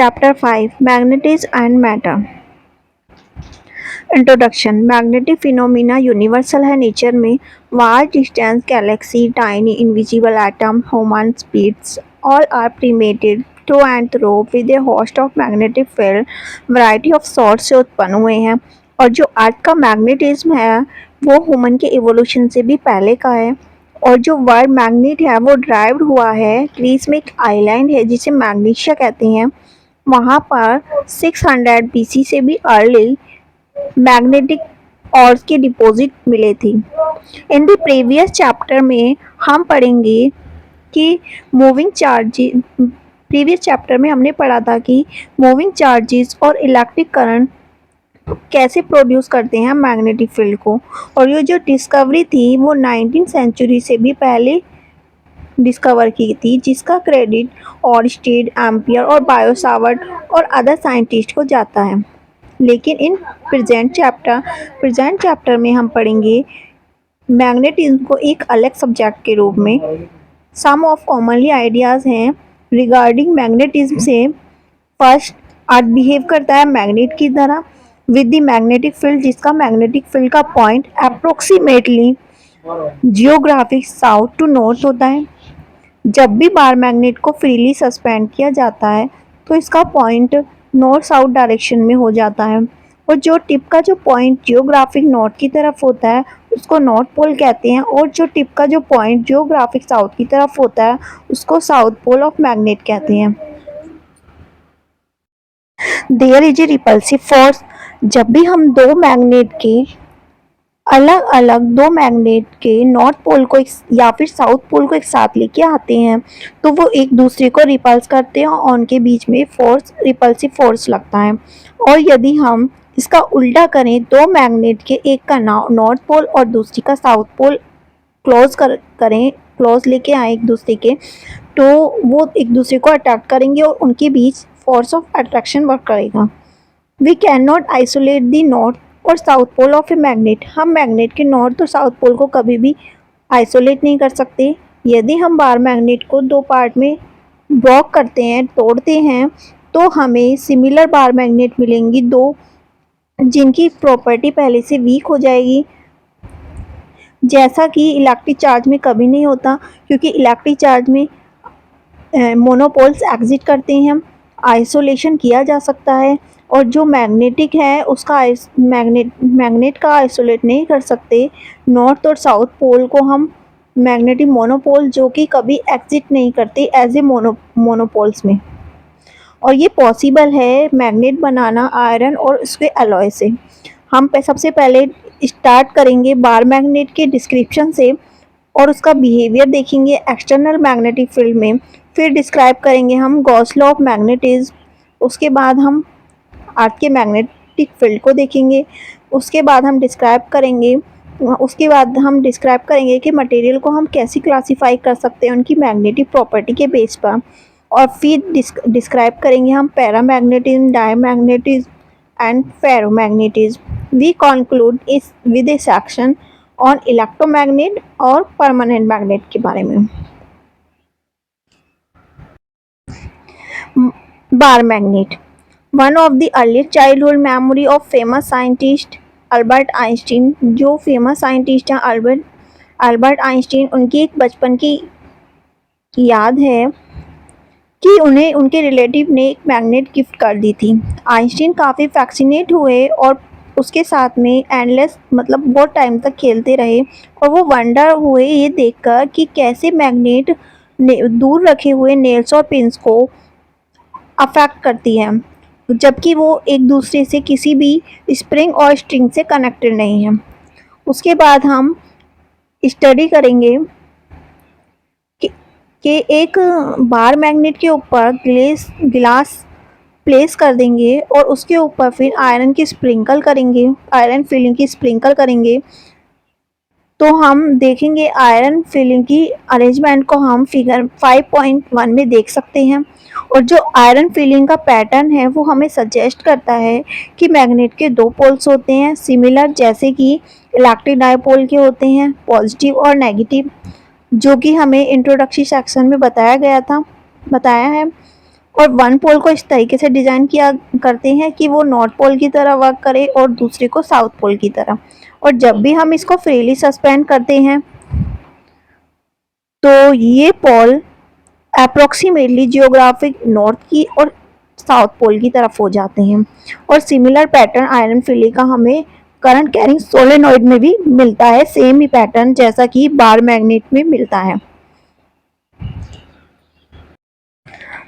Chapter 5 Magnetism and Matter introduction magnetic phenomena universal है nature में। Far distance galaxy tiny invisible atom human speeds all are permeated through and through with a host of magnetic field variety of source से उत्पन्न हुए हैं। और जो अर्थ का magnetism है वो ह्यूमन के इवोल्यूशन से भी पहले का है। और जो वर्ड मैग्नेट है वो ड्राइव्ड हुआ है ग्रीस में एक आइलैंड है जिसे मैग्नीशिया कहते हैं। वहाँ पर 600 BC से भी अर्ली मैग्नेटिक ऑर्स के डिपॉजिट मिले थे। इन द प्रीवियस चैप्टर में हम पढ़ेंगे कि प्रीवियस चैप्टर में हमने पढ़ा था कि मूविंग चार्जेस और इलेक्ट्रिक करंट कैसे प्रोड्यूस करते हैं मैग्नेटिक फील्ड को। और ये जो डिस्कवरी थी वो 19th सेंचुरी से भी पहले डिस्कवर की थी, जिसका क्रेडिट ऑरस्टेड, एम्पियर और बायोसावर्ट और अदर साइंटिस्ट को जाता है। लेकिन इन प्रेजेंट चैप्टर में हम पढ़ेंगे मैग्नेटिज्म को एक अलग सब्जेक्ट के रूप में। सम ऑफ कॉमनली आइडियाज़ हैं रिगार्डिंग मैग्नेटिज्म से। फर्स्ट, अर्थ बिहेव करता है मैग्नेट की तरह विद द मैग्नेटिक फील्ड, जिसका मैग्नेटिक फील्ड का point approximately geographic south to north होता है। जब भी बार मैग्नेट को फ्रीली सस्पेंड किया जाता है तो इसका पॉइंट नॉर्थ साउथ डायरेक्शन में हो जाता है। और जो टिप का जो पॉइंट जियोग्राफिक नॉर्थ की तरफ होता है उसको नॉर्थ पोल कहते हैं, और जो टिप का जो पॉइंट जियोग्राफिक साउथ की तरफ होता है उसको साउथ पोल ऑफ मैग्नेट कहते हैं। There is a repulsive force. जब भी हम दो मैग्नेट के नॉर्थ पोल को या फिर साउथ पोल को एक साथ लेके आते हैं तो वो एक दूसरे को रिपल्स करते हैं और उनके बीच में रिपल्सिव फोर्स लगता है। और यदि हम इसका उल्टा करें, दो मैग्नेट के एक का नॉर्थ पोल और दूसरी का साउथ पोल क्लोज लेके आए एक दूसरे के, तो वो एक दूसरे को अट्रैक्ट करेंगे और उनके बीच फोर्स ऑफ अट्रैक्शन वर्क करेगा। We can not isolate the north और south pole of a magnet. हम मैग्नेट के नॉर्थ और साउथ पोल को कभी भी आइसोलेट नहीं कर सकते। यदि हम बार मैग्नेट को दो पार्ट में ब्लॉक करते हैं, तोड़ते हैं, तो हमें सिमिलर बार मैग्नेट मिलेंगी दो, जिनकी प्रॉपर्टी पहले से वीक हो जाएगी, जैसा कि इलेक्ट्रिक चार्ज में कभी नहीं होता, क्योंकि इलेक्ट्रिक चार्ज में मोनोपोल्स एग्जिट करते हैं, आइसोलेशन किया जा सकता है। और जो मैग्नेटिक है उसका मैग्नेट का आइसोलेट नहीं कर सकते। नॉर्थ और साउथ पोल को हम मैग्नेटिक मोनोपोल जो कि कभी एग्जिट नहीं करते एज ए मोनोपोल्स में। और ये पॉसिबल है मैग्नेट बनाना आयरन और उसके अलॉय से। हम सबसे पहले स्टार्ट करेंगे बार मैग्नेट के डिस्क्रिप्शन से और उसका बिहेवियर देखेंगे एक्सटर्नल मैग्नेटिक फील्ड में। फिर डिस्क्राइब करेंगे हम गॉस लॉ ऑफ मैग्नेटिज्म। उसके बाद हम अर्थ के मैग्नेटिक फील्ड को देखेंगे। उसके बाद हम डिस्क्राइब करेंगे कि मटेरियल को हम कैसे क्लासीफाई कर सकते हैं उनकी मैग्नेटिक प्रॉपर्टी के बेस पर। और फिर डिस्क्राइब करेंगे हम paramagnetism, diamagnetism and ferromagnetism. We conclude this with a section on electromagnet और परमानेंट मैग्नेट के बारे में। Bar magnet, one of the earliest childhood memory of famous scientist Albert Einstein. जो फेमस साइंटिस्ट हैं अल्बर्ट आइंस्टीन, उनकी एक बचपन की याद है कि उन्हें उनके रिलेटिव ने एक मैग्नेट गिफ्ट कर दी थी। आइंस्टीन काफ़ी फैक्सिनेट हुए और उसके साथ में एंडलेस बहुत टाइम तक खेलते रहे। और वो वंडर हुए ये देखकर कि कैसे मैग्नेट दूर रखे हुए नेल्स और पिंस को अफेक्ट करती है, जबकि वो एक दूसरे से किसी भी स्प्रिंग और स्ट्रिंग से कनेक्टेड नहीं है। उसके बाद हम स्टडी करेंगे कि एक बार मैग्नेट के ऊपर गिलास प्लेस कर देंगे और उसके ऊपर फिर आयरन फिलिंग की स्प्रिंकल करेंगे। तो हम देखेंगे आयरन फिलिंग की अरेंजमेंट को हम फिगर 5.1 में देख सकते हैं। और जो आयरन फिलिंग का पैटर्न है वो हमें सजेस्ट करता है कि मैग्नेट के दो पोल्स होते हैं सिमिलर, जैसे कि इलेक्ट्रिक डायपोल के होते हैं पॉजिटिव और नेगेटिव, जो कि हमें इंट्रोडक्टरी सेक्शन में बताया है। और वन पोल को इस तरीके से डिज़ाइन किया करते हैं कि वो नॉर्थ पोल की तरह वर्क करे और दूसरे को साउथ पोल की तरह। और जब भी हम इसको फ्रीली सस्पेंड करते हैं तो ये पोल अप्रोक्सीमेटली जियोग्राफिक नॉर्थ की और साउथ पोल की तरफ हो जाते हैं। और सिमिलर पैटर्न आयरन फिली का हमें करंट कैरिंग सोलेनॉइड में भी मिलता है, सेम ही पैटर्न जैसा कि बार मैग्नेट में मिलता है।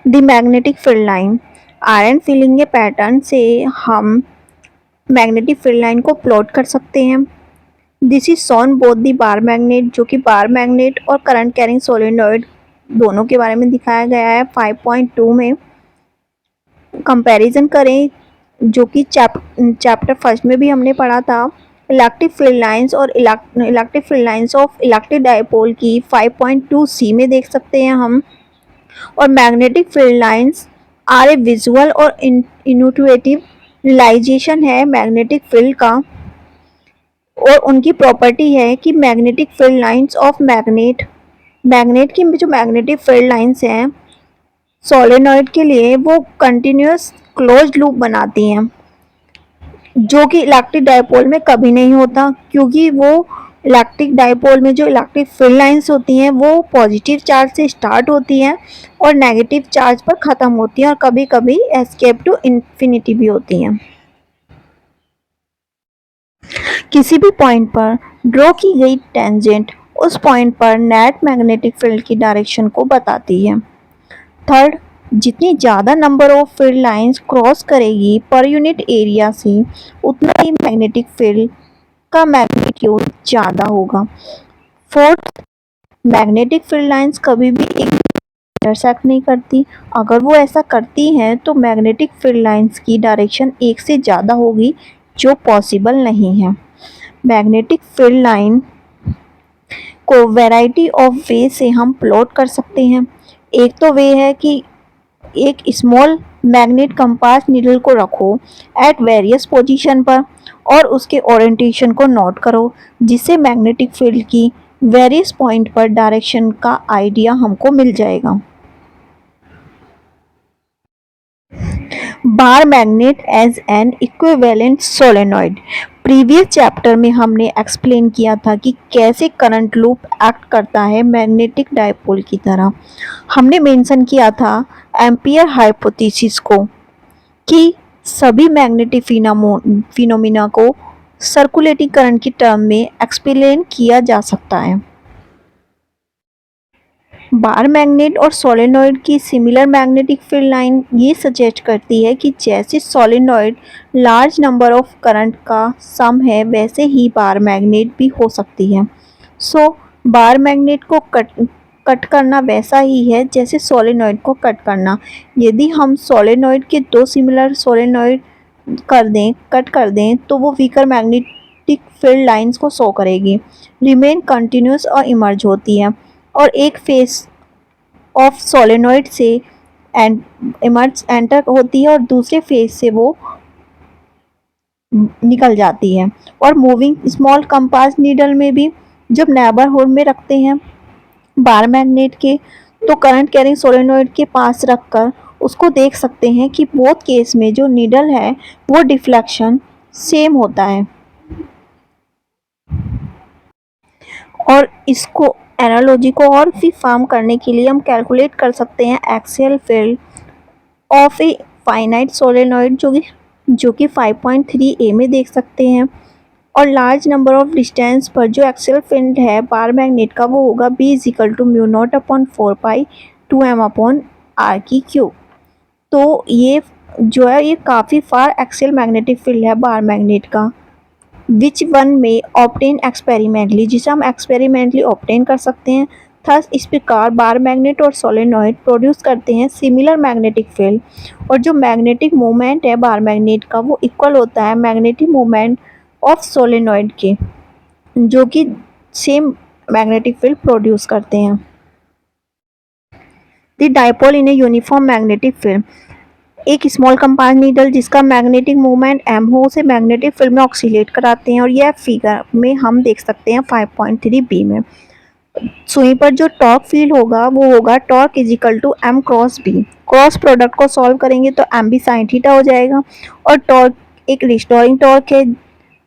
The magnetic field line, iron filling के पैटर्न से हम मैग्नेटिक फील्ड लाइन को प्लॉट कर सकते हैं। This is shown both the bar magnet, जो कि बार मैग्नेट और करंट कैरिंग सोलेनॉइड दोनों के बारे में दिखाया गया है 5.2 में। कंपैरिजन करें जो कि चैप्टर फर्स्ट में भी हमने पढ़ा था, इलेक्ट्रिक फील्ड लाइंस और electric field lines of electric dipole की 5.2 सी में देख सकते हैं हम। और magnetic field lines are a visual और इंट्यूटिव रियलाइजेशन है मैग्नेटिक फील्ड का, और उनकी प्रॉपर्टी है कि magnetic field lines of magnet की जो मैग्नेटिक फील्ड लाइंस हैं सोलेनॉइड के लिए वो कंटिन्यूअस क्लोज्ड लूप बनाती हैं, जो कि इलेक्ट्रिक डायपोल में कभी नहीं होता, क्योंकि वो इलेक्ट्रिक डायपोल में जो इलेक्ट्रिक फील्ड लाइंस होती हैं वो पॉजिटिव चार्ज से स्टार्ट होती हैं और नेगेटिव चार्ज पर ख़त्म होती हैं और कभी कभी एस्केप टू इन्फिनिटी भी होती हैं। किसी भी पॉइंट पर ड्रॉ की गई टेंजेंट उस पॉइंट पर नेट मैग्नेटिक फील्ड की डायरेक्शन को बताती है। थर्ड, जितनी ज़्यादा number of field lines cross करेगी पर यूनिट एरिया से उतना ही मैग्नेटिक फील्ड का मैग्नीट्यूड ज़्यादा होगा। फोर्थ, मैग्नेटिक फील्ड लाइंस कभी भी एक इंटरसेक्ट नहीं करती। अगर वो ऐसा करती हैं तो मैग्नेटिक फील्ड लाइंस की डायरेक्शन एक से ज़्यादा होगी, जो पॉसिबल नहीं है। मैग्नेटिक फील्ड लाइन को वैरायटी ऑफ वे से हम प्लॉट कर सकते हैं। एक तो वे है कि एक स्मॉल मैग्नेट कंपास नीडल को रखो एट वेरियस पोजीशन पर और उसके ओरिएंटेशन को नोट करो, जिससे मैग्नेटिक फील्ड की वेरियस पॉइंट पर डायरेक्शन का आइडिया हमको मिल जाएगा। Bar magnet as an equivalent solenoid, previous chapter में हमने एक्सप्लेन किया था कि कैसे करंट लूप एक्ट करता है मैग्नेटिक डायपोल की तरह। हमने मेंशन किया था एम्पियर हाइपोथेसिस को कि सभी मैग्नेटिक फिनोमिना को सर्कुलेटिंग करंट की टर्म में एक्सप्लेन किया जा सकता है। बार मैग्नेट और सोलेनॉइड की सिमिलर मैग्नेटिक फील्ड लाइन ये सजेस्ट करती है कि जैसे solenoid large number of current का सम है, वैसे ही बार मैग्नेट भी हो सकती है। सो बार मैग्नेट को कट करना वैसा ही है जैसे सोलेनॉइड को कट करना। यदि हम सोलेनॉइड के दो सिमिलर सोलेनॉइड कट कर दें तो वो वीकर मैग्नेटिक फील्ड लाइंस को शो करेगी, रिमेन कंटिन्यूस और इमर्ज होती है, और एक फेस ऑफ सोलेनॉइड से इमर्ज एंटर होती है और दूसरे फेस से वो निकल जाती है। और मूविंग स्मॉल कंपास नीडल में भी जब नेबरहुड में रखते हैं बार मैग्नेट के, तो करंट कैरिंग सोलेनॉइड के पास रखकर उसको देख सकते हैं कि बोथ केस में जो नीडल है वो डिफ्लेक्शन सेम होता है। और इसको एनालॉजी को और भी फॉर्म करने के लिए हम कैलकुलेट कर सकते हैं axial field of a finite solenoid, जो कि 5.3 ए में देख सकते हैं। और लार्ज नंबर ऑफ डिस्टेंस पर जो एक्सियल फील्ड है बार मैग्नेट का वो होगा B = μ0/4π 2m/r की क्यूब। तो ये जो है ये काफ़ी फार एक्सियल मैग्नेटिक फील्ड है बार मैग्नेट का, विच वन में ऑब्टेन एक्सपेरिमेंटली, जिसे हम एक्सपेरिमेंटली ऑब्टेन कर सकते हैं। थस इस प्रकार बार मैग्नेट और सोलेनॉइड प्रोड्यूस करते हैं सिमिलर मैग्नेटिक फील्ड, और जो मैग्नेटिक मोमेंट है बार मैग्नेट का वो इक्वल होता है मैग्नेटिक मोमेंट ऑफ सोलेनॉइड के, जो कि सेम मैग्नेटिक फील्ड प्रोड्यूस करते हैं। The dipole in a uniform magnetic field, एक स्मॉल कंपास नीडल जिसका मैग्नेटिक मोमेंट m हो उसे मैग्नेटिक फील्ड में ऑक्सीलेट कराते हैं, और यह फिगर में हम देख सकते हैं 5.3 b में। सुई पर जो टॉर्क फील होगा वो होगा torque is equal to m cross B. Cross product को सॉल्व करेंगे तो एम बी साइन थीटा हो जाएगा, और टॉर्क एक रिस्टोरिंग टॉर्क है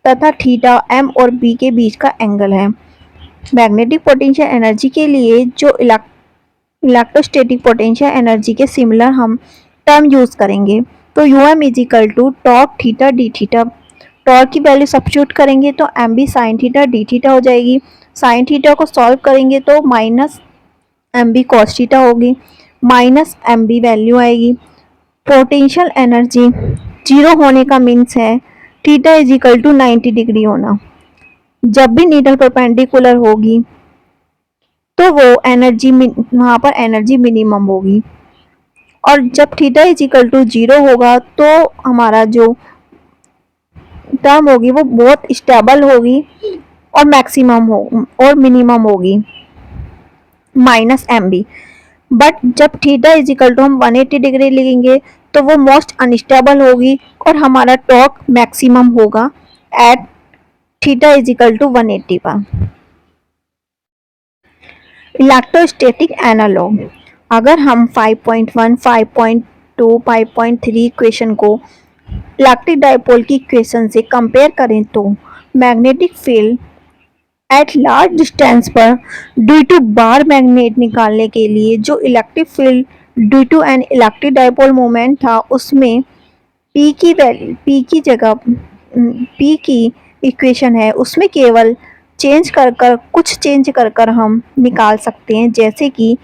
तथा थीटा एम और बी के बीच का एंगल है। मैग्नेटिक पोटेंशियल एनर्जी के लिए जो इलेक्ट्रोस्टैटिक पोटेंशियल एनर्जी के सिमिलर हम टर्म यूज करेंगे, तो U m is equal to torque theta d theta. Torque की वैल्यू सब्स्टिट्यूट करेंगे तो m B sine theta d theta हो जाएगी। साइन थीटा को सॉल्व करेंगे तो minus m B cos theta होगी, माइनस एम बी वैल्यू आएगी। पोटेंशियल एनर्जी जीरो होने का मीन्स है theta is equal to 90 degree होना। जब भी नीडल परपेंडिकुलर होगी तो वो एनर्जी वहाँ पर एनर्जी मिनिमम होगी, और जब theta is equal to zero होगा तो हमारा जो टर्म होगी वो बहुत स्टेबल होगी और मैक्सिमम हो और मिनिमम होगी माइनस एम बी। बट जब थीटा इज इक्वल टू हम 180 डिग्री लिखेंगे तो वो मोस्ट अनस्टेबल होगी और हमारा टॉर्क मैक्सिमम होगा at theta is equal to 180 पर। इलेक्ट्रोस्टैटिक एनालॉग, अगर हम 5.1, 5.2, 5.3 इक्वेशन को इलेक्ट्रिक डायपोल की इक्वेशन से कंपेयर करें तो magnetic field at large distance पर ड्यू टू बार मैग्नेट निकालने के लिए जो electric field due to an electric dipole moment था उसमें पी की वैल्यू पी की इक्वेशन है उसमें केवल कुछ चेंज कर हम निकाल सकते हैं, जैसे कि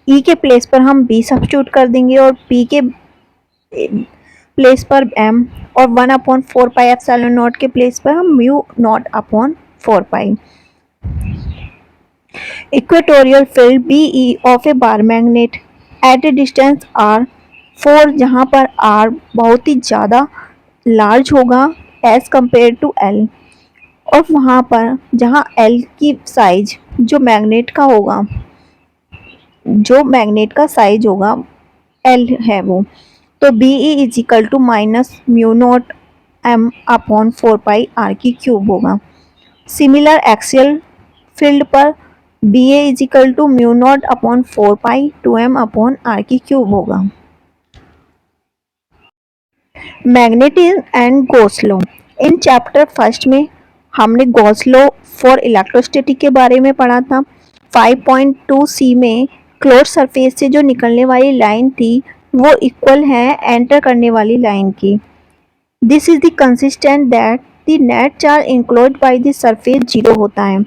ई के प्लेस पर हम बी सब्स्टिट्यूट कर देंगे और पी के प्लेस पर एम, और 1/4 पाई एप्सिलॉन नॉट के प्लेस पर हम mu naught upon 4 pi. Equatorial field B E of a bar magnet at a distance r 4, जहाँ पर आर बहुत ही ज़्यादा लार्ज होगा एज कंपेयर टू एल, और वहाँ पर जहाँ एल की साइज जो मैग्नेट का साइज होगा एल है वो, तो B E is equal to minus mu naught m upon 4 pi r की क्यूब होगा। सिमिलर एक्सियल फील्ड पर B A is equal to mu naught upon 4 pi 2m upon r की cube होगा। Magnetism and Gauss law, in chapter first में हमने Gauss law for electrostatic के बारे में पढ़ा था। 5.2 सी में क्लोज सरफेस से जो निकलने वाली लाइन थी वो इक्वल है एंटर करने वाली लाइन की। This is the consistent that the net charge enclose by the surface zero होता है।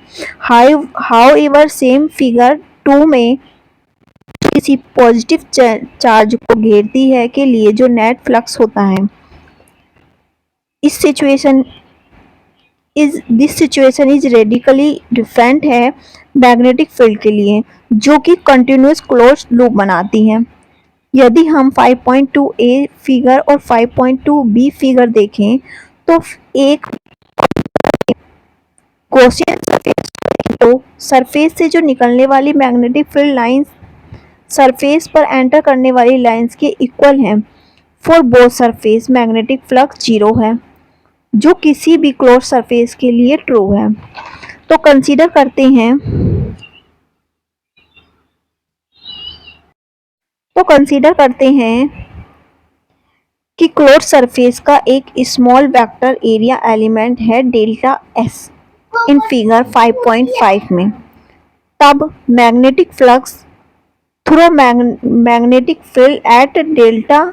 हाउ एवर सेम फिगर 2 में किसी पॉजिटिव चार्ज को घेरती है के लिए जो नेट फ्लक्स होता है, this situation is radically different है मैग्नेटिक फील्ड के लिए जो कि कंटिन्यूस क्लोज लूप बनाती है। यदि हम 5.2 ए फिगर और 5.2 बी फिगर देखें तो एक गॉसियन सरफेस तो सरफेस से जो निकलने वाली मैग्नेटिक फील्ड लाइंस सरफेस पर एंटर करने वाली लाइंस के इक्वल हैं। For both surface magnetic flux zero है, जो किसी भी क्लोज सरफेस के लिए ट्रू है। तो कंसीडर करते हैं कि क्लोज सरफेस का एक स्मॉल वेक्टर एरिया एलिमेंट है डेल्टा एस इन फिगर 5.5 में। तब magnetic flux through magnetic field at delta,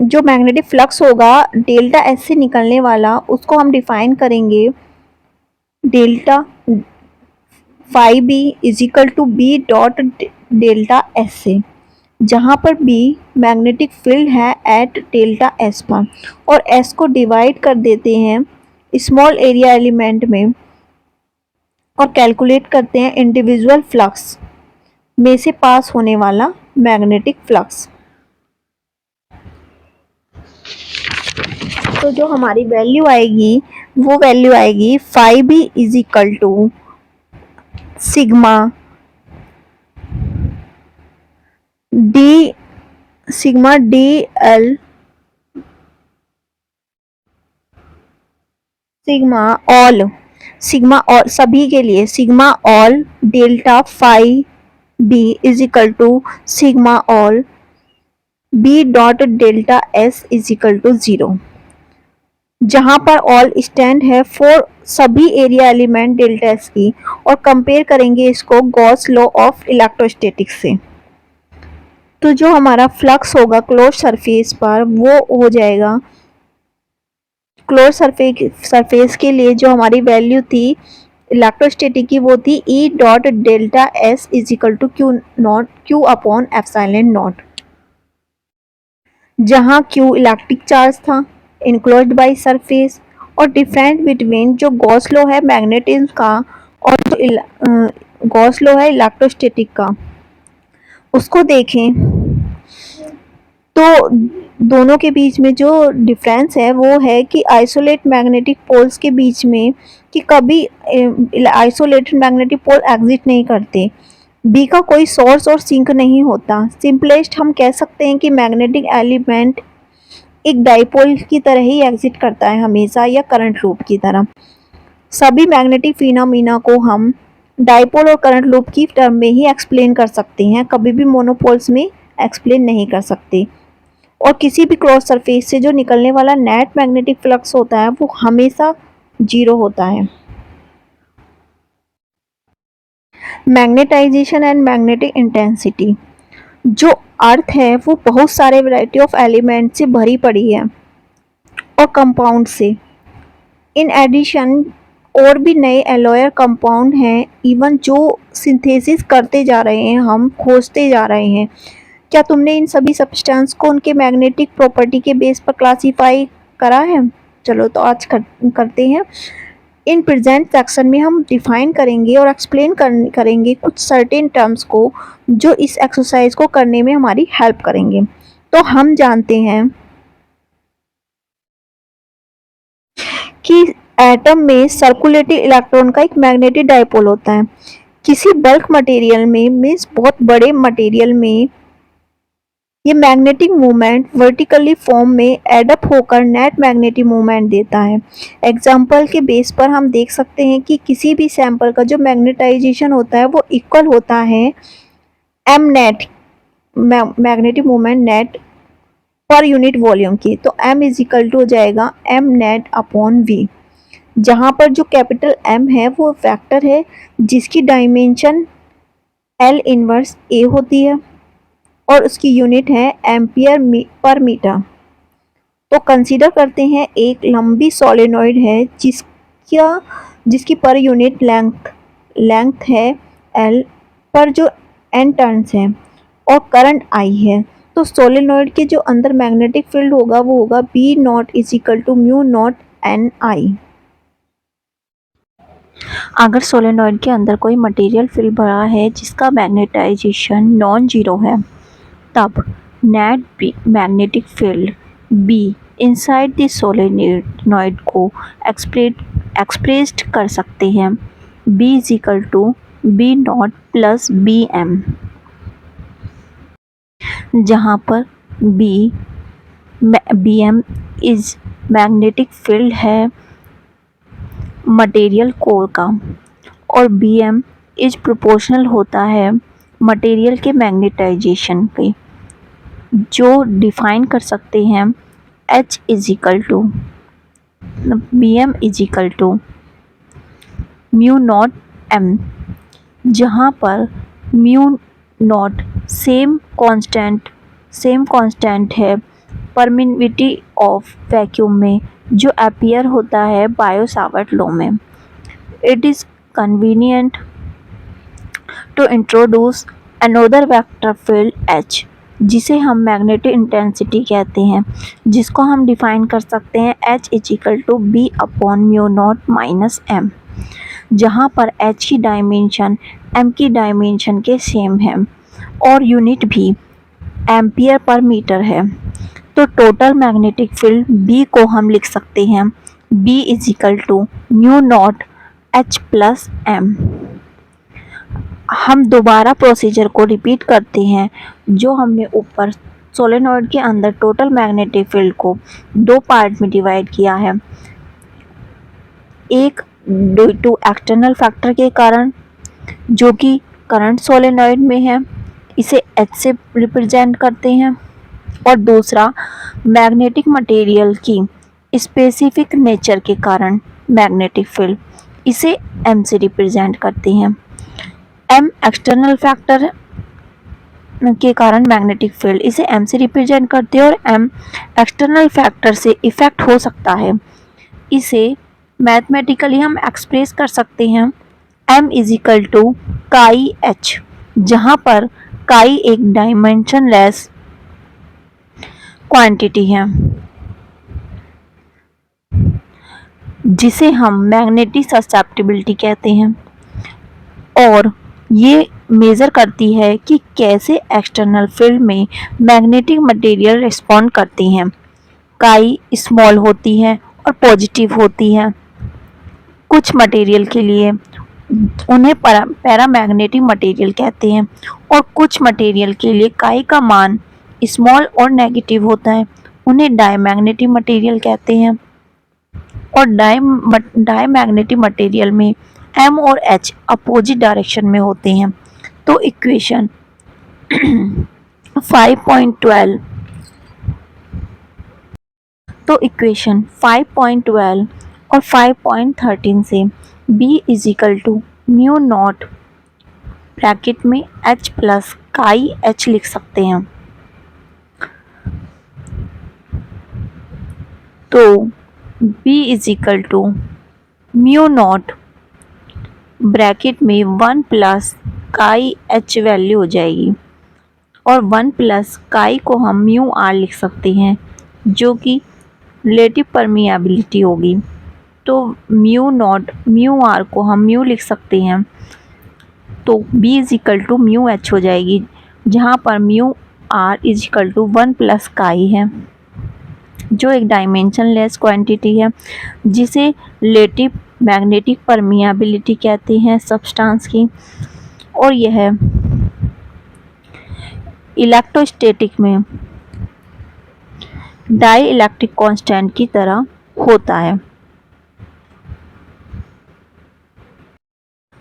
जो मैग्नेटिक फ्लक्स होगा डेल्टा एस से निकलने वाला उसको हम डिफाइन करेंगे delta phi B is equal to B dot delta S से, जहाँ पर बी मैग्नेटिक फील्ड है एट डेल्टा एस पर, और एस को डिवाइड कर देते हैं स्मॉल एरिया एलिमेंट में और कैलकुलेट करते हैं इंडिविजुअल फ्लक्स में से पास होने वाला मैग्नेटिक फ्लक्स। तो जो हमारी वैल्यू आएगी वो वैल्यू आएगी phi B is equal to sigma d l sigma all sigma और सभी के लिए sigma all delta phi B is equal to sigma all B dot delta S is equal to 0, जहां पर ऑल स्टैंड है for सभी area element delta S की, और कंपेयर करेंगे इसको गॉस लॉ ऑफ इलेक्ट्रोस्टैटिक्स से। तो जो हमारा फ्लक्स होगा क्लोज सरफेस पर वो हो जाएगा, क्लोज सरफेस के लिए जो हमारी वैल्यू थी इलेक्ट्रोस्टैटिक की वो थी E dot delta S is equal to q naught q upon epsilon naught, जहाँ क्यू इलेक्ट्रिक चार्ज था इनक्लोज्ड बाय सरफेस, और डिफरेंस बिटवीन जो गॉस लॉ है मैग्नेटिज्म का और जो गॉस लॉ है इलेक्ट्रोस्टैटिक का उसको देखें तो दोनों के बीच में जो डिफरेंस है वो है कि आइसोलेट मैग्नेटिक पोल्स के बीच में कि कभी आइसोलेटेड मैग्नेटिक पोल एग्जिट नहीं करते, बी का कोई सोर्स और सिंक नहीं होता। सिंपलेस्ट हम कह सकते हैं कि मैग्नेटिक एलिमेंट एक डाइपोल की तरह ही एग्जिट करता है हमेशा, या करंट लूप की तरह। सभी मैग्नेटिक फिनोमेना को हम डाइपोल और करंट लूप की टर्म में ही एक्सप्लेन कर सकते हैं, कभी भी मोनोपोल्स में एक्सप्लेन नहीं कर सकते। और किसी भी क्रॉस सरफेस से जो निकलने वाला नेट मैग्नेटिक फ्लक्स होता है वो हमेशा 0 होता है। मैग्नेटाइजेशन एंड मैग्नेटिक इंटेंसिटी, जो अर्थ है वो बहुत सारे वैरायटी ऑफ एलिमेंट से भरी पड़ी है और कंपाउंड से। इन एडिशन और भी नए एलॉयर कंपाउंड हैं, इवन जो सिंथेसिस करते जा रहे हैं, हम खोजते जा रहे हैं। क्या तुमने इन सभी सब्सटेंस को उनके मैग्नेटिक प्रॉपर्टी के बेस पर क्लासीफाई करा है? चलो तो आज करते हैं। इन प्रेजेंट सेक्शन में हम डिफाइन करेंगे और एक्सप्लेन करेंगे कुछ सर्टेन टर्म्स को जो इस एक्सरसाइज को करने में हमारी हेल्प करेंगे। तो हम जानते हैं कि एटम में सर्कुलेटिंग इलेक्ट्रॉन का एक मैग्नेटिक डाइपोल होता है। किसी बल्क मटेरियल में मीन्स बहुत बड़े मटेरियल में ये मैग्नेटिक मूवमेंट वर्टिकली फॉर्म में एडअप होकर नेट मैग्नेटिक मूवमेंट देता है। एग्जाम्पल के बेस पर हम देख सकते हैं कि किसी भी सैंपल का जो मैग्नेटाइजेशन होता है वो इक्वल होता है m net magnetic movement net पर यूनिट वॉल्यूम की। तो m इज इक्वल टू हो जाएगा m नेट अपॉन v, जहाँ पर जो कैपिटल M है वो फैक्टर है जिसकी डायमेंशन L इनवर्स A होती है और उसकी यूनिट है एम्पियर पर मीटर। तो कंसीडर करते हैं एक लंबी सोलेनॉइड है जिसकी पर यूनिट लेंथ है L, पर जो n टर्न्स हैं और करंट I है। तो सोलेनॉइड के जो अंदर मैग्नेटिक फील्ड होगा वो होगा B naught is equal to mu naught N I. अगर सोलेनॉइड के अंदर कोई मटेरियल फील्ड भरा है जिसका मैग्नेटाइजेशन नॉन जीरो है, तब net magnetic field B inside the solenoid को एक्सप्रेस्ड कर सकते हैं B is equal to B naught plus BM, जहाँ पर BM इज मैग्नेटिक फील्ड है मटेरियल कोर का और BM इज प्रोपोर्शनल होता है मटेरियल के मैग्नेटाइजेशन के, जो डिफाइन कर सकते हैं H is equal to BM is equal to mu naught M, जहाँ पर म्यू नॉट सेम कांस्टेंट है परमिटिविटी ऑफ वैक्यूम में जो अपीयर होता है बायो-सावर्ट लॉ में। It is convenient to introduce another vector field H, जिसे हम मैग्नेटिक इंटेंसिटी कहते हैं, जिसको हम डिफाइन कर सकते हैं H is equal to B upon mu naught minus M, जहाँ पर H की डायमेंशन M की डायमेंशन के सेम है और यूनिट भी एम्पियर पर मीटर है। तो टोटल मैग्नेटिक फील्ड B को हम लिख सकते हैं B is equal to mu naught H plus M। हम दोबारा प्रोसीजर को रिपीट करते हैं जो हमने ऊपर सोलेनॉइड के अंदर टोटल मैग्नेटिक फील्ड को दो पार्ट में डिवाइड किया है। एक ड्यू टू एक्सटर्नल फैक्टर के कारण, जो कि करंट सोलेनॉइड में है, इसे H से रिप्रेजेंट करते हैं। और दूसरा, मैग्नेटिक मटेरियल की स्पेसिफिक नेचर के कारण मैग्नेटिक फील्ड, इसे M से रिप्रेजेंट करते हैं। M एक्सटर्नल फैक्टर के कारण मैग्नेटिक फील्ड, इसे M से रिप्रेजेंट करते हैं। और M एक्सटर्नल फैक्टर से इफेक्ट हो सकता है, इसे मैथमेटिकली हम एक्सप्रेस कर सकते हैं M इजिकल टू काई H, जहाँ पर काई एक डायमेंशनलेस क्वांटिटी है जिसे हम मैग्नेटिक ससेप्टिबिलिटी कहते हैं, और ये मेज़र करती है कि कैसे एक्सटर्नल फील्ड में मैग्नेटिक मटेरियल रिस्पॉन्ड करती हैं। काई स्मॉल होती है और पॉजिटिव होती है। कुछ मटेरियल के लिए उन्हें पैरामैग्नेटिक मटेरियल कहते हैं, और कुछ मटेरियल के लिए काई का मान स्मॉल और नेगेटिव होता है, उन्हें डायमैग्नेटिक मटेरियल कहते हैं। और डायमैग्नेटिक मटेरियल में M और H अपोजिट डायरेक्शन में होते हैं। तो इक्वेशन 5.12 और 5.13 से B is equal to mu naught bracket में H प्लस काई H लिख सकते हैं। तो B is equal to mu naught bracket में 1 प्लस काई H वैल्यू हो जाएगी, और 1 प्लस काई को हम म्यू आर लिख सकते हैं, जो कि रिलेटिव परमिएबिलिटी होगी। तो म्यू नॉट म्यू आर को हम म्यू लिख सकते हैं, तो B is equal to mu H हो जाएगी, जहाँ पर mu r is equal to 1 plus chi है, जो एक डायमेंशनलेस क्वांटिटी है, जिसे रिलेटिव मैग्नेटिक परमिएबिलिटी कहते हैं सब्सटेंस की। और यह इलेक्ट्रोस्टैटिक में डाई इलेक्ट्रिक कांस्टेंट की तरह होता है।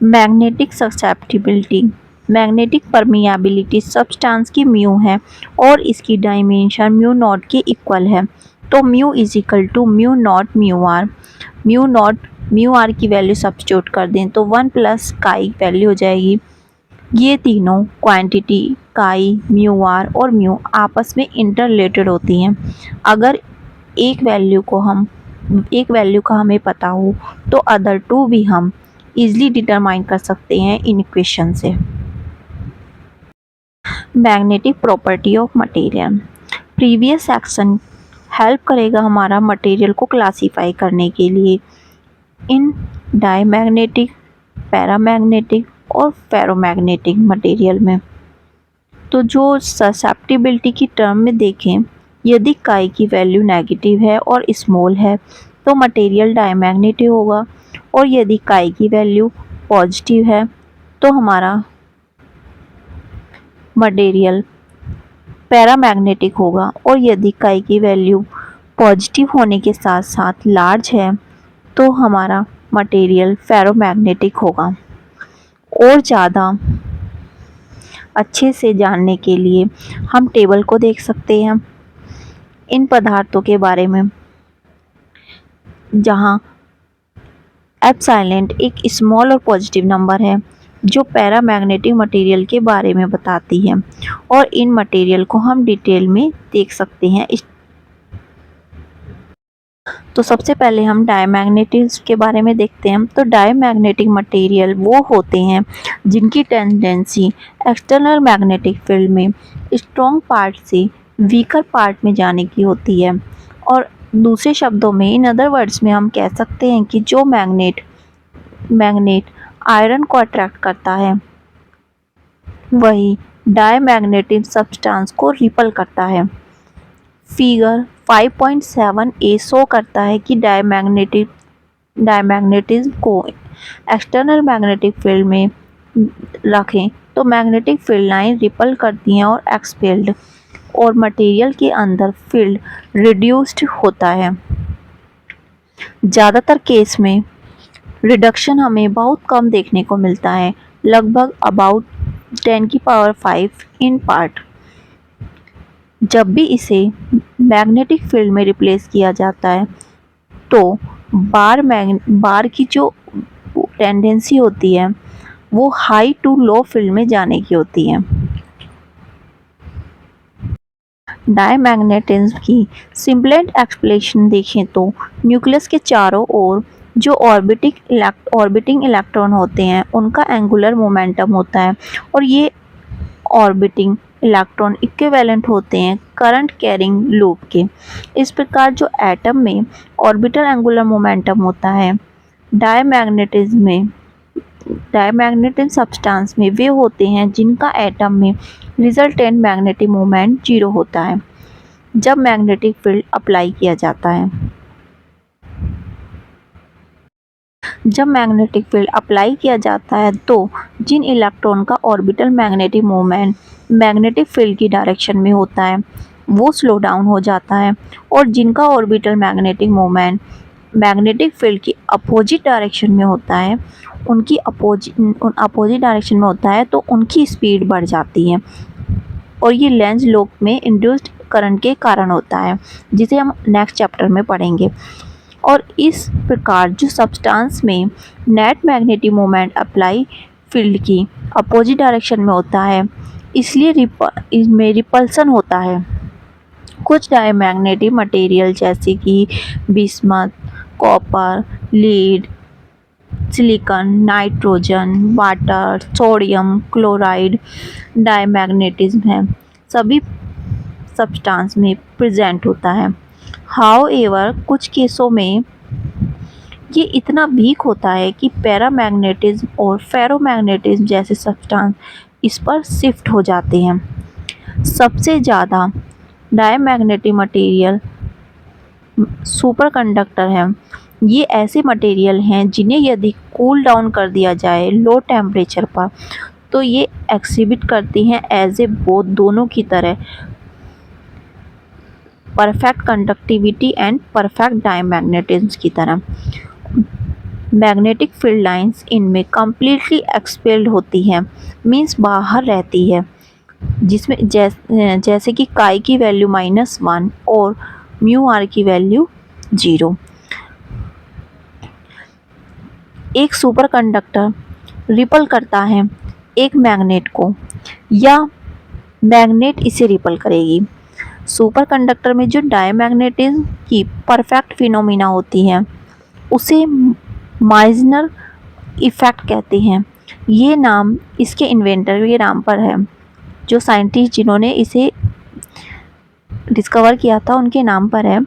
Magnetic susceptibility, magnetic permeability substance की म्यू है और इसकी डायमेंशन म्यू नॉट के इक्वल है। तो mu is equal to mu naught mu r, mu naught mu r की वैल्यू सब्स्टिट्यूट कर दें तो 1 प्लस काई वैल्यू हो जाएगी। ये तीनों क्वांटिटी काई, म्यू आर और म्यू आपस में इंटर रिलेटेड होती हैं। अगर एक वैल्यू का हमें पता हो तो अदर टू भी हम इजीली डिटरमाइन कर सकते हैं इन इक्वेशन से। Magnetic property of material, previous section help करेगा हमारा मटेरियल को क्लासीफाई करने के लिए इन डायमैग्नेटिक, पैरामैग्नेटिक और फेरोमैग्नेटिक मटेरियल में। तो जो ससेप्टिबिलिटी की टर्म में देखें, यदि काई की वैल्यू नेगेटिव है और स्मॉल है तो मटेरियल डायमैग्नेटिक होगा, और यदि काई की वैल्यू पॉजिटिव है तो हमारा मटेरियल पैरामैग्नेटिक होगा, और यदि काई की वैल्यू पॉजिटिव होने के साथ साथ लार्ज है तो हमारा मटेरियल फेरोमैग्नेटिक होगा। और ज़्यादा अच्छे से जानने के लिए हम टेबल को देख सकते हैं इन पदार्थों के बारे में, जहाँ एप्सिलॉन एक स्मॉल और पॉजिटिव नंबर है जो पैरामैग्नेटिक मटेरियल के बारे में बताती है, और इन मटेरियल को हम डिटेल में देख सकते हैं। तो सबसे पहले हम डायमैग्नेटिक्स के बारे में देखते हैं। तो डायमैग्नेटिक मटेरियल वो होते हैं जिनकी टेंडेंसी एक्सटर्नल मैग्नेटिक फील्ड में स्ट्रॉन्ग पार्ट से वीकर पार्ट में जाने की होती है। और दूसरे शब्दों में, इन अदर वर्ड्स में हम कह सकते हैं कि जो मैग्नेट आयरन को अट्रैक्ट करता है वही डायमैग्नेटिक सब्सटेंस को रिपल करता है। फिगर 5.7a शो करता है कि डायमैग्नेटिज्म को एक्सटर्नल मैग्नेटिक फील्ड में रखें तो मैग्नेटिक फील्ड लाइन रिपल करती हैं और एक्सपेल्ड, और मटेरियल के अंदर फील्ड रिड्यूस्ड होता है। ज़्यादातर केस में रिडक्शन हमें बहुत कम देखने को मिलता है, लगभग अबाउट 10⁵ इन पार्ट। जब भी इसे मैग्नेटिक फील्ड में रिप्लेस किया जाता है तो बार की जो टेंडेंसी होती है वो हाई टू लो फील्ड में जाने की होती है। डायमैग्नेटिज्म की सिंपलेस्ट एक्सप्लेनेशन देखें तो न्यूक्लियस के चारों ओर जो ऑर्बिटिंग इलेक्ट्रॉन होते हैं उनका एंगुलर मोमेंटम होता है और ये ऑर्बिटिंग इलेक्ट्रॉन इक्विवेलेंट होते हैं करंट कैरिंग लूप के। इस प्रकार जो एटम में ऑर्बिटल एंगुलर मोमेंटम होता है डायमैग्नेटिक सब्सटेंस में वे होते हैं जिनका एटम में रिजल्टेंट मैग्नेटिक मोमेंट 0 होता है जब मैग्नेटिक फील्ड अप्लाई किया जाता है। जब मैग्नेटिक फील्ड अप्लाई किया जाता है तो जिन इलेक्ट्रॉन का orbital magnetic moment magnetic field की डायरेक्शन में होता है वो स्लो डाउन हो जाता है और जिनका orbital magnetic moment magnetic field की अपोजिट डायरेक्शन में होता है अपोजिट डायरेक्शन में होता है तो उनकी स्पीड बढ़ जाती है और ये लेंज लॉ में इंड्यूस्ड करंट के कारण होता है जिसे हम नेक्स्ट चैप्टर में पढ़ेंगे। और इस प्रकार जो सब्सटेंस में net magnetic moment apply field की अपोजिट डायरेक्शन में होता है इसलिए इसमें रिपल्सन होता है। कुछ डायमैग्नेटिक मटेरियल जैसे कि bismuth, copper, lead, silicon, nitrogen, water, sodium chloride diamagnetism है सभी सब्सटेंस में प्रेजेंट होता है। हाउएवर कुछ केसों में ये इतना वीक होता है कि पैरामैग्नेटिज्म और फेरोमैग्नेटिज्म जैसे सब्सटेंस इस पर शिफ्ट हो जाते हैं। सबसे ज़्यादा डायमैग्नेटिक मटेरियल सुपरकंडक्टर हैं। ये ऐसे मटेरियल हैं जिन्हें यदि कूल डाउन कर दिया जाए लो टेम्परेचर पर तो ये एक्सिबिट करती हैं एज ए बोथ दोनों की तरह perfect conductivity and perfect diamagnetism की तरह। मैग्नेटिक फील्ड लाइंस इनमें कम्प्लीटली एक्सपेल्ड होती हैं मीन्स बाहर रहती है जिसमें जैसे कि काई की वैल्यू -1 और म्यू आर की वैल्यू 0। एक सुपरकंडक्टर रिपल करता है एक मैग्नेट को या मैग्नेट इसे रिपल करेगी। सुपरकंडक्टर में जो डायमैग्नेटिज्म की परफेक्ट फिनोमिना होती है उसे माइजनर इफ़ेक्ट कहते हैं। ये नाम इसके इन्वेंटर के नाम पर है, जो साइंटिस्ट जिन्होंने इसे डिस्कवर किया था उनके नाम पर है।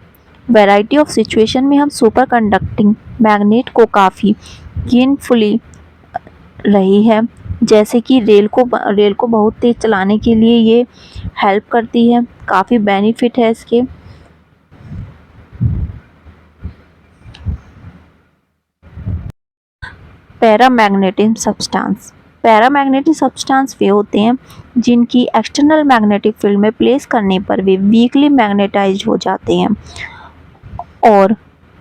वैरायटी ऑफ सिचुएशन में हम सुपर कंडक्टिंग मैग्नेट को काफ़ी गेनफुली रही है, जैसे कि रेल को बहुत तेज़ चलाने के लिए ये हेल्प करती है, काफ़ी बेनिफिट है इसके। पैरामैग्नेटिक सब्सटेंस वे होते हैं जिनकी एक्सटर्नल मैग्नेटिक फील्ड में प्लेस करने पर वे वीकली मैग्नेटाइज्ड हो जाते हैं और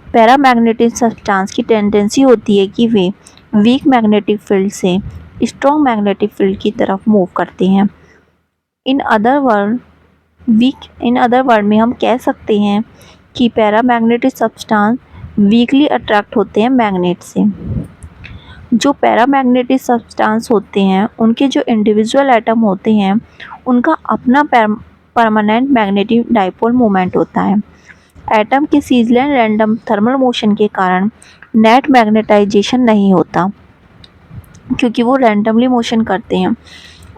पैरामैग्नेटिक सब्सटेंस की टेंडेंसी होती है कि वे वीक मैग्नेटिक फील्ड से स्ट्रॉन्ग मैग्नेटिक फील्ड की तरफ मूव करते हैं। इन अदर वर्ड में हम कह सकते हैं कि पैरामैग्नेटिक सब्सटेंस वीकली अट्रैक्ट होते हैं मैग्नेट से। जो पैरामैग्नेटिक सब्सटेंस होते हैं उनके जो इंडिविजुअल एटम होते हैं उनका अपना परमानेंट मैग्नेटिक डाइपोल मोमेंट होता है। एटम के सीजलैंड रैंडम थर्मल मोशन के कारण नेट मैग्नेटाइजेशन नहीं होता क्योंकि वो रैंडमली मोशन करते हैं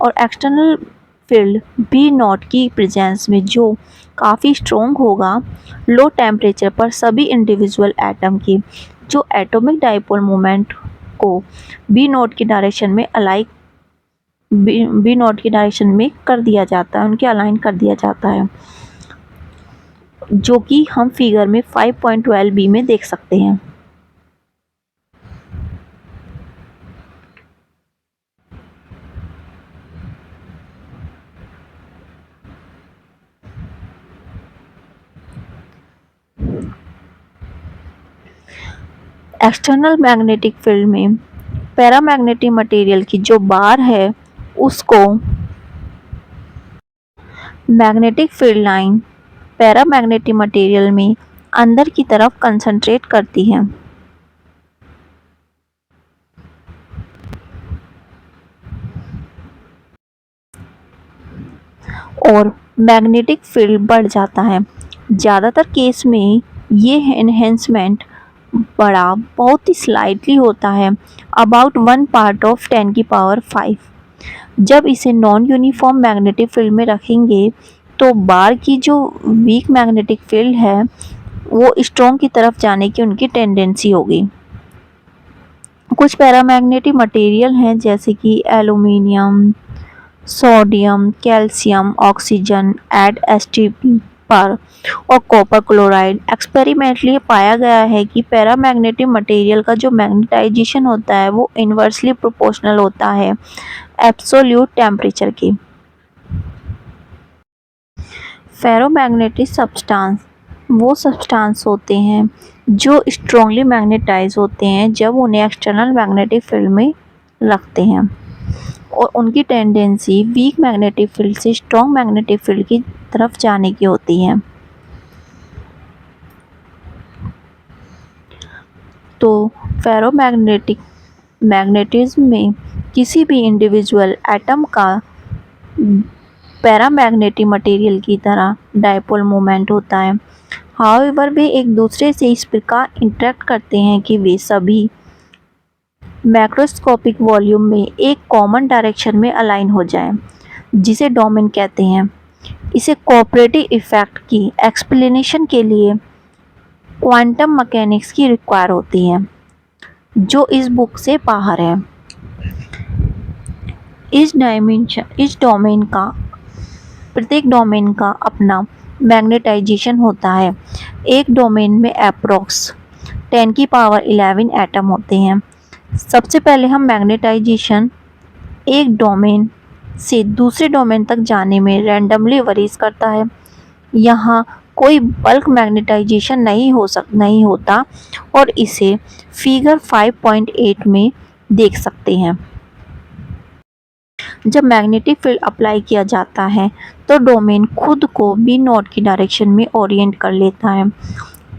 और एक्सटर्नल फील्ड बी नॉट की प्रेजेंस में जो काफ़ी स्ट्रॉन्ग होगा लो टेम्परेचर पर सभी इंडिविजुअल एटम की जो एटॉमिक डाइपोल मोमेंट को बी नॉट की डायरेक्शन में बी नॉट की डायरेक्शन में कर दिया जाता है, उनके अलाइन कर दिया जाता है, जो कि हम फिगर में 5.12 बी में देख सकते हैं। एक्सटर्नल मैग्नेटिक फील्ड में पैरामैग्नेटिक मटेरियल की जो बार है उसको magnetic field line paramagnetic material में अंदर की तरफ कंसंट्रेट करती है और मैग्नेटिक फील्ड बढ़ जाता है। ज़्यादातर केस में ये एनहेंसमेंट बड़ा बहुत ही स्लाइटली होता है, अबाउट 1/10⁵। जब इसे नॉन यूनिफॉर्म मैग्नेटिक फील्ड में रखेंगे तो बार की जो वीक मैग्नेटिक फील्ड है वो स्ट्रॉन्ग की तरफ जाने की उनकी टेंडेंसी होगी। कुछ पैरामैग्नेटिक मटेरियल हैं जैसे कि aluminium, sodium, calcium, oxygen, add-STP पर और कॉपर क्लोराइड। एक्सपेरिमेंटली पाया गया है कि पैरामैग्नेटिक मटेरियल का जो मैग्नेटाइजेशन होता है वो इन्वर्सली प्रोपोर्शनल होता है एब्सोल्यूट टेम्परेचर के। फेरोमैग्नेटिक सब्सटेंस वो सब्सटेंस होते हैं जो स्ट्रांगली मैग्नेटाइज होते हैं जब उन्हें एक्सटर्नल मैग्नेटिक फील्ड में रखते हैं और उनकी टेंडेंसी वीक मैग्नेटिक फील्ड से स्ट्रॉन्ग मैग्नेटिक फील्ड की तरफ जाने की होती है। तो फेरोमैग्नेटिक मैग्नेटिज्म में किसी भी इंडिविजुअल एटम का पैरामैग्नेटिक मटेरियल की तरह डायपोल मोमेंट होता है। हाउएवर वे एक दूसरे से इस प्रकार इंटरेक्ट करते हैं कि वे सभी मैक्रोस्कोपिक वॉल्यूम में एक कॉमन डायरेक्शन में अलाइन हो जाएं, जिसे डोमेन कहते हैं। इसे कोऑपरेटिव इफेक्ट की एक्सप्लेनेशन के लिए क्वांटम मैकेनिक्स की रिक्वायर होती है जो इस बुक से बाहर है। इस डोमेन का प्रत्येक डोमेन का अपना मैग्नेटाइजेशन होता है। एक डोमेन में अप्रॉक्स 10⁻11 एटम होते हैं। सबसे पहले हम मैग्नेटाइजेशन एक डोमेन से दूसरे डोमेन तक जाने में रैंडमली वरीज करता है। यहाँ कोई बल्क मैग्नेटाइजेशन नहीं होता और इसे फिगर 5.8 में देख सकते हैं। जब मैग्नेटिक फील्ड अप्लाई किया जाता है तो डोमेन खुद को बी नॉट की डायरेक्शन में ओरिएंट कर लेता है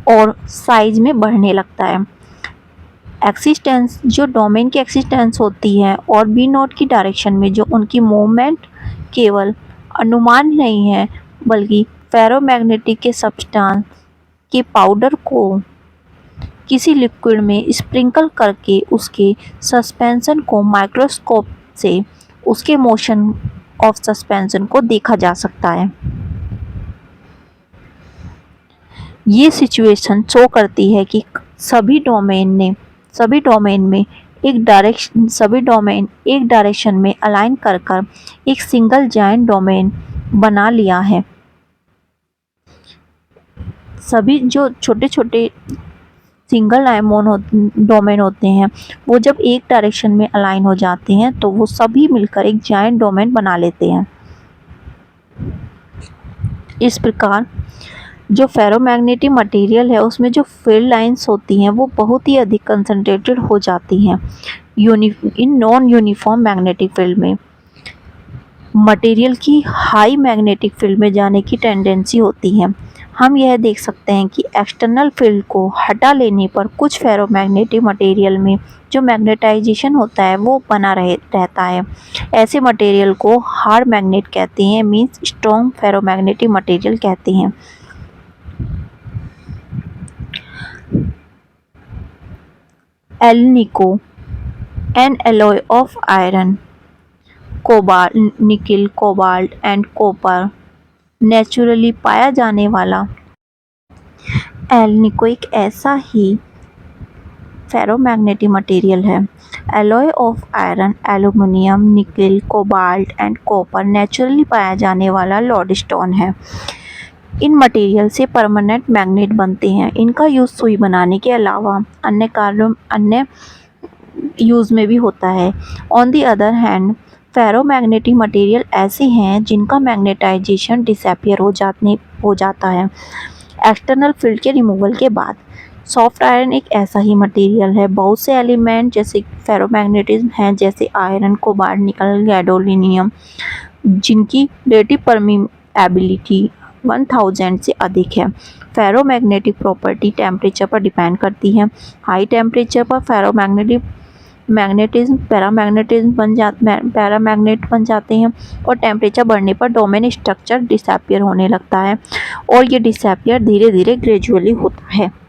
और साइज में बढ़ने लगता है। एक्सिस्टेंस जो डोमेन की एक्सिस्टेंस होती है और बी नॉट की डायरेक्शन में जो उनकी मूवमेंट केवल अनुमान नहीं है बल्कि फेरोमैग्नेटिक के सब्सटेंस के पाउडर को किसी लिक्विड में स्प्रिंकल करके उसके सस्पेंशन को माइक्रोस्कोप से उसके मोशन ऑफ सस्पेंशन को देखा जा सकता है। ये सिचुएशन शो करती है कि सभी डोमेन में एक डायरेक्शन में अलाइन कर एक सिंगल जायंट डोमेन बना लिया है। सभी जो छोटे छोटे सिंगल डोमेन होते हैं वो जब एक डायरेक्शन में अलाइन हो जाते हैं तो वो सभी मिलकर एक जायंट डोमेन बना लेते हैं। इस प्रकार जो फेरोमैग्नेटिक मटेरियल है उसमें जो फील्ड लाइंस होती हैं वो बहुत ही अधिक कंसंट्रेटेड हो जाती हैं in non uniform magnetic field में। मटेरियल की हाई मैग्नेटिक फील्ड में जाने की टेंडेंसी होती है। हम यह देख सकते हैं कि एक्सटर्नल फील्ड को हटा लेने पर कुछ फेरोमैग्नेटिक मटेरियल में जो मैग्नेटाइजेशन होता है वो बना रहता है। ऐसे मटेरियल को हार्ड मैग्नेट कहते हैं, मीन्स स्ट्रॉन्ग फेरोमैग्नेटिक मटेरियल कहते हैं। Alnico an alloy of iron, cobalt, nickel, cobalt and copper naturally पाया जाने वाला एल्निको एक ऐसा ही फेरोमैग्नेटिक मटेरियल है। Alloy of iron, aluminium, nickel, cobalt and copper naturally पाया जाने वाला लोडस्टोन है। इन मटेरियल से परमानेंट मैग्नेट बनते हैं। इनका यूज़ सुई बनाने के अलावा अन्य यूज़ में भी होता है। On the other hand ferromagnetic material ऐसे हैं जिनका मैग्नेटाइजेशन डिसअपीयर हो जाता है एक्सटर्नल फील्ड के रिमूवल के बाद। सॉफ्ट आयरन एक ऐसा ही मटेरियल है। बहुत से एलिमेंट जैसे फेरोमैग्नेटिज्म हैं, जैसे आयरन, कोबाल्ट, निकल, गैडोलिनियम, जिनकी रिलेटिव परमीएबिलिटी 1000 से अधिक है। फेरोमैग्नेटिक प्रॉपर्टी टेम्परेचर पर डिपेंड करती है। हाई टेम्परेचर पर मैग्नेटिज्म पैरामैग्नेट बन जाते हैं और टेम्परेचर बढ़ने पर डोमेन स्ट्रक्चर डिसअपियर होने लगता है और ये डिसअपियर धीरे धीरे ग्रेजुअली होता है।